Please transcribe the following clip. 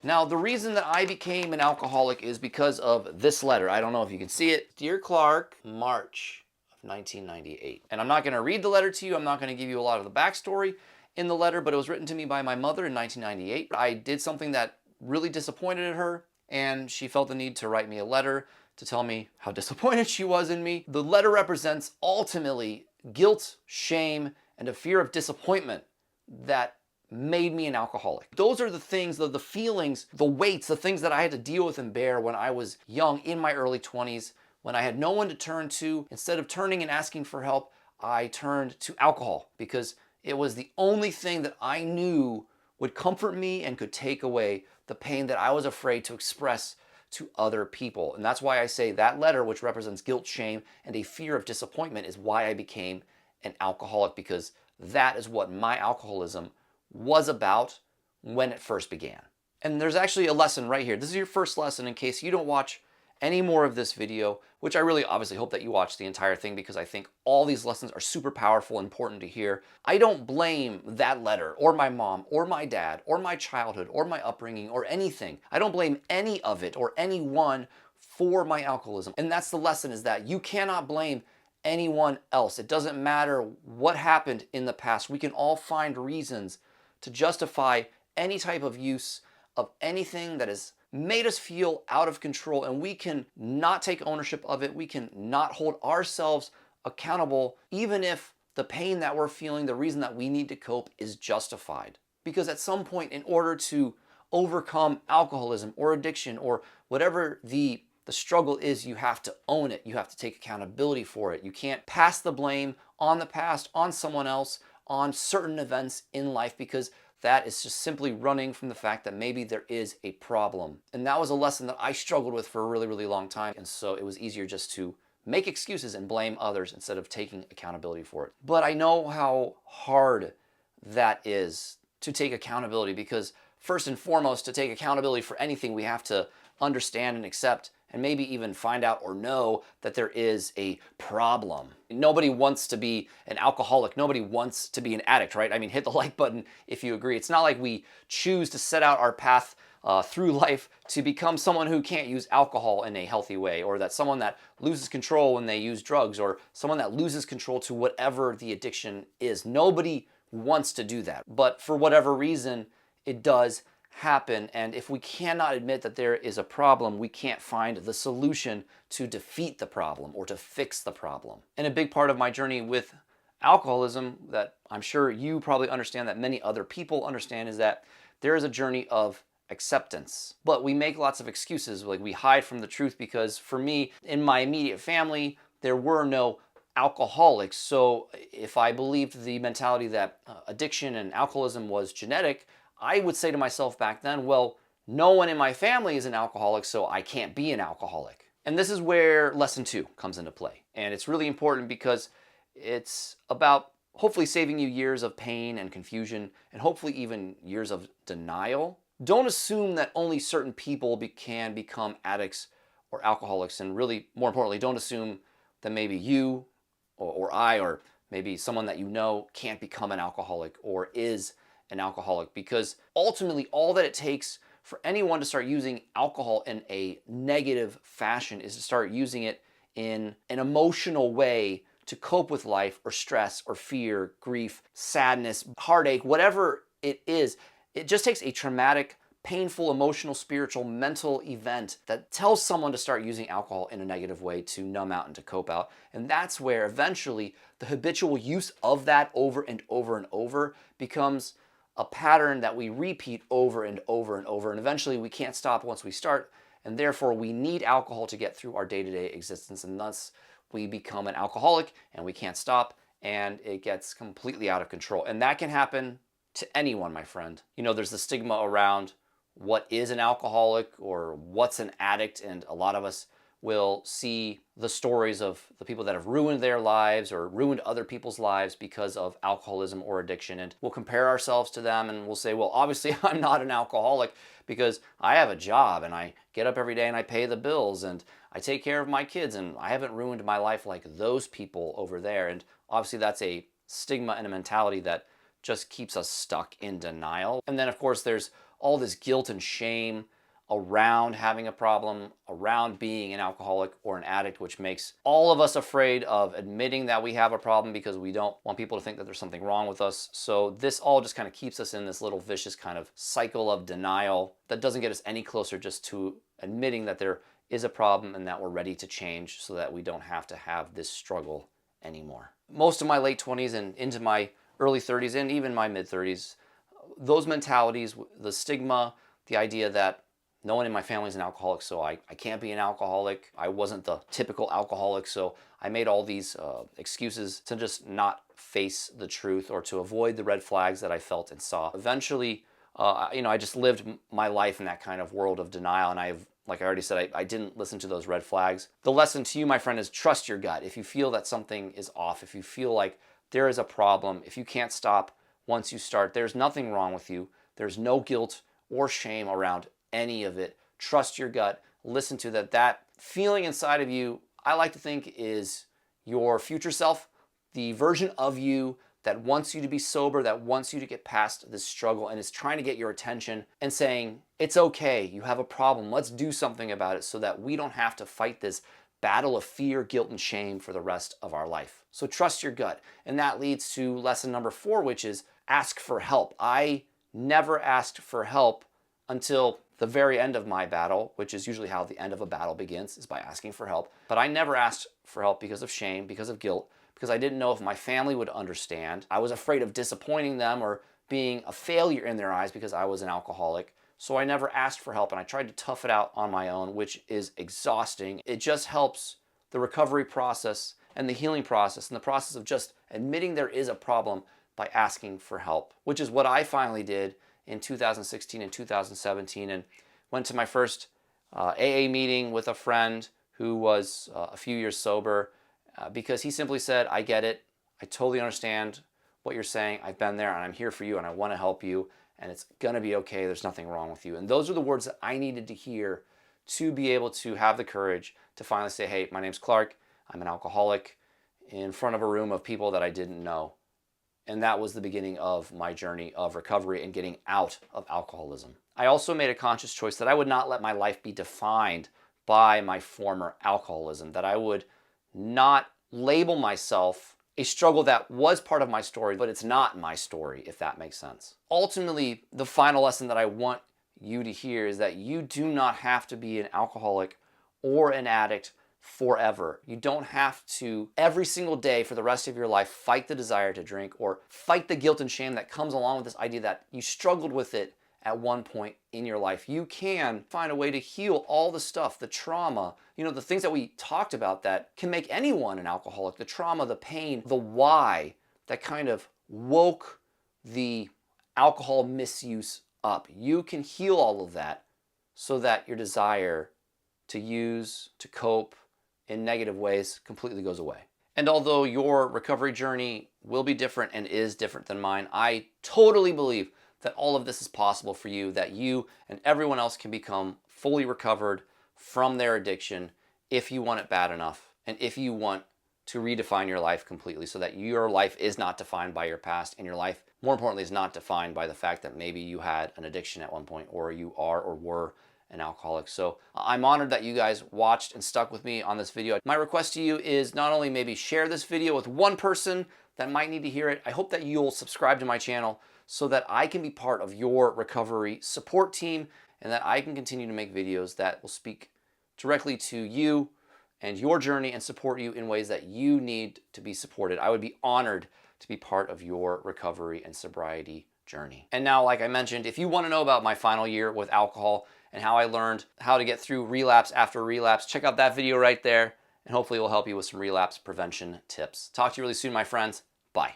Now, the reason that I became an alcoholic is because of this letter. I don't know if you can see it. Dear Clark, March of 1998. And I'm not going to read the letter to you. I'm not going to give you a lot of the backstory in the letter, but it was written to me by my mother in 1998. I did something that really disappointed her, and she felt the need to write me a letter to tell me how disappointed she was in me. The letter represents ultimately guilt, shame, and a fear of disappointment that made me an alcoholic. Those are the things, the feelings, the weights, the things that I had to deal with and bear when I was young, in my early 20s, when I had no one to turn to. Instead of turning and asking for help, I turned to alcohol because it was the only thing that I knew would comfort me and could take away the pain that I was afraid to express to other people. And that's why I say that letter, which represents guilt, shame, and a fear of disappointment, is why I became an alcoholic, because that is what my alcoholism was about when it first began. And there's actually a lesson right here. This is your first lesson in case you don't watch any more of this video, which I really obviously hope that you watch the entire thing because I think all these lessons are super powerful and important to hear. I don't blame that letter or my mom or my dad or my childhood or my upbringing or anything. I don't blame any of it or anyone for my alcoholism. And that's the lesson, is that you cannot blame anyone else. It doesn't matter what happened in the past. We can all find reasons to justify any type of use of anything that has made us feel out of control, and we can not take ownership of it. We can not hold ourselves accountable, even if the pain that we're feeling, the reason that we need to cope, is justified. Because at some point, in order to overcome alcoholism or addiction or whatever the struggle is, you have to own it. You have to take accountability for it. You can't pass the blame on the past, on someone else, on certain events in life, because that is just simply running from the fact that maybe there is a problem. And that was a lesson that I struggled with for a really, really long time. And so it was easier just to make excuses and blame others instead of taking accountability for it. But I know how hard that is to take accountability, because first and foremost, to take accountability for anything, we have to understand and accept and maybe even find out or know that there is a problem. Nobody wants to be an alcoholic. Nobody wants to be an addict, right? I mean, hit the like button if you agree. It's not like we choose to set out our path through life to become someone who can't use alcohol in a healthy way, or that someone that loses control when they use drugs, or someone that loses control to whatever the addiction is. Nobody wants to do that. But for whatever reason, it does happen. And if we cannot admit that there is a problem, we can't find the solution to defeat the problem or to fix the problem. And a big part of my journey with alcoholism, that I'm sure you probably understand, that many other people understand, is that there is a journey of acceptance. But we make lots of excuses, like we hide from the truth, because for me, in my immediate family, there were no alcoholics. So if I believed the mentality that addiction and alcoholism was genetic, I would say to myself back then, well, no one in my family is an alcoholic, so I can't be an alcoholic. And this is where lesson 2 comes into play. And it's really important because it's about hopefully saving you years of pain and confusion, and hopefully even years of denial. Don't assume that only certain people can become addicts or alcoholics. And really, more importantly, don't assume that maybe you or I, or maybe someone that you know, can't become an alcoholic or is an alcoholic, because ultimately all that it takes for anyone to start using alcohol in a negative fashion is to start using it in an emotional way to cope with life or stress or fear, grief, sadness, heartache, whatever it is. It just takes a traumatic, painful, emotional, spiritual, mental event that tells someone to start using alcohol in a negative way to numb out and to cope out. And that's where eventually the habitual use of that over and over and over becomes a pattern that we repeat over and over and over. And eventually we can't stop once we start. And therefore we need alcohol to get through our day-to-day existence. And thus we become an alcoholic and we can't stop, and it gets completely out of control. And that can happen to anyone, my friend. You know, there's the stigma around what is an alcoholic or what's an addict. And a lot of us will see the stories of the people that have ruined their lives or ruined other people's lives because of alcoholism or addiction. And we'll compare ourselves to them and we'll say, well, obviously I'm not an alcoholic because I have a job and I get up every day and I pay the bills and I take care of my kids and I haven't ruined my life like those people over there. And obviously that's a stigma and a mentality that just keeps us stuck in denial. And then of course there's all this guilt and shame around having a problem, around being an alcoholic or an addict, which makes all of us afraid of admitting that we have a problem because we don't want people to think that there's something wrong with us. So this all just kind of keeps us in this little vicious kind of cycle of denial that doesn't get us any closer just to admitting that there is a problem and that we're ready to change so that we don't have to have this struggle anymore. Most of my late 20s and into my early 30s and even my mid 30s, those mentalities, the stigma, the idea that no one in my family is an alcoholic, so I can't be an alcoholic. I wasn't the typical alcoholic, so I made all these excuses to just not face the truth or to avoid the red flags that I felt and saw. Eventually, I just lived my life in that kind of world of denial, and like I already said, I didn't listen to those red flags. The lesson to you, my friend, is trust your gut. If you feel that something is off, if you feel like there is a problem, if you can't stop once you start, there's nothing wrong with you. There's no guilt or shame around any of it. Trust your gut. Listen to that. That feeling inside of you, I like to think, is your future self, the version of you that wants you to be sober, that wants you to get past this struggle and is trying to get your attention and saying, it's okay, you have a problem, let's do something about it so that we don't have to fight this battle of fear, guilt, and shame for the rest of our life. So trust your gut. And that leads to lesson number 4, which is ask for help. I never asked for help until the very end of my battle, which is usually how the end of a battle begins, is by asking for help. But I never asked for help because of shame, because of guilt, because I didn't know if my family would understand. I was afraid of disappointing them or being a failure in their eyes because I was an alcoholic. So I never asked for help, and I tried to tough it out on my own, which is exhausting. It just helps the recovery process and the healing process and the process of just admitting there is a problem by asking for help, which is what I finally did in 2016 and 2017, and went to my first AA meeting with a friend who was a few years sober because he simply said, I get it. I totally understand what you're saying. I've been there and I'm here for you and I want to help you and it's going to be okay. There's nothing wrong with you. And those are the words that I needed to hear to be able to have the courage to finally say, hey, my name's Clark. I'm an alcoholic, in front of a room of people that I didn't know. And that was the beginning of my journey of recovery and getting out of alcoholism. I also made a conscious choice that I would not let my life be defined by my former alcoholism, that I would not label myself a struggle that was part of my story, but it's not my story, if that makes sense. Ultimately, the final lesson that I want you to hear is that you do not have to be an alcoholic or an addict forever. You don't have to every single day for the rest of your life fight the desire to drink or fight the guilt and shame that comes along with this idea that you struggled with it at one point in your life. You can find a way to heal all the stuff, the trauma, the things that we talked about that can make anyone an alcoholic, the trauma, the pain, the why that kind of woke the alcohol misuse up. You can heal all of that so that your desire to use, to cope in negative ways completely goes away. And although your recovery journey will be different and is different than mine, I totally believe that all of this is possible for you, that you and everyone else can become fully recovered from their addiction if you want it bad enough and if you want to redefine your life completely so that your life is not defined by your past and your life, more importantly, is not defined by the fact that maybe you had an addiction at one point or you are or were an alcoholic. So I'm honored that you guys watched and stuck with me on this video. My request to you is not only maybe share this video with one person that might need to hear it, I hope that you'll subscribe to my channel so that I can be part of your recovery support team and that I can continue to make videos that will speak directly to you and your journey and support you in ways that you need to be supported. I would be honored to be part of your recovery and sobriety journey. And now, like I mentioned, if you want to know about my final year with alcohol and how I learned how to get through relapse after relapse, check out that video right there, and hopefully it will help you with some relapse prevention tips. Talk to you really soon, my friends. Bye.